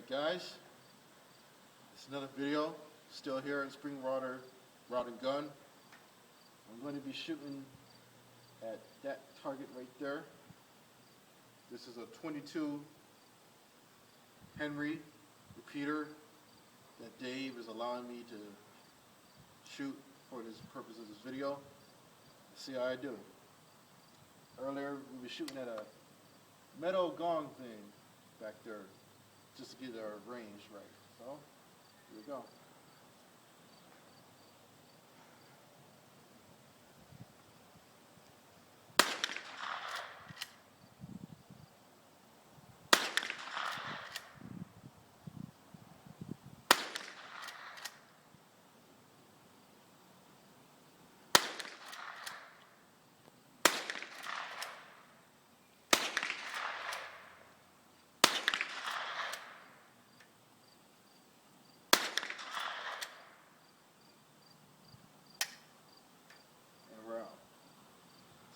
Alright guys, it's another video, still here at Springwater Rod and Gun. I'm going to be shooting at that target right there. This is a 22 Henry repeater that Dave is allowing me to shoot for this purpose of this video. Let's see how I do. Earlier we were shooting at a metal gong thing back there, just to get our range right. So, here we go.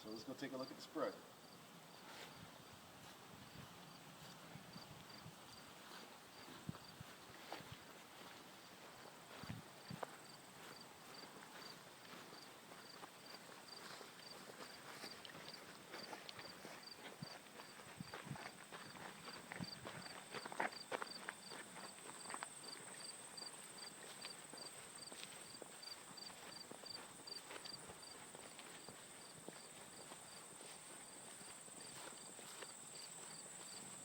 So let's go take a look at the spread.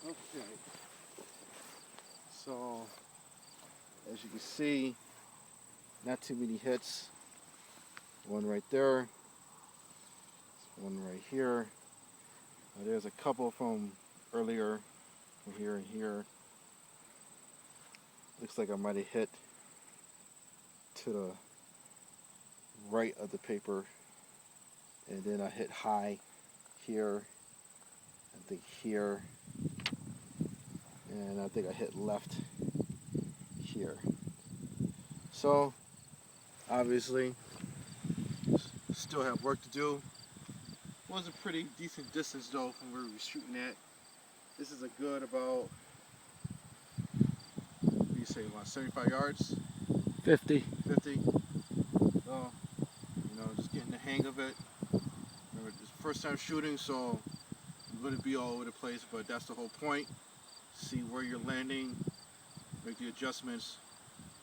Okay, so as you can see, not too many hits. One right there, one right here. There's a couple from earlier, from here and here. Looks like I might have hit to the right of the paper, and then I hit high here, I think here, and I think I hit left here. So obviously still have work to do. Was a pretty decent distance though from where we were shooting at. This is a good about, what do you say, about 75 yards? 50. 50. So, just getting the hang of it. Remember, it's first time shooting, so I'm going to be all over the place, but that's the whole point. See where you're landing, make the adjustments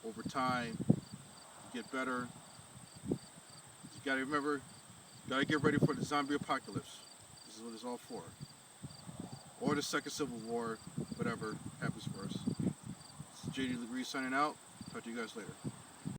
over time, get better. You got to remember, got to get ready for the zombie apocalypse. This is what it's all for. Or the second Civil War, whatever happens first. This is JD Legree signing out. Talk to you guys later.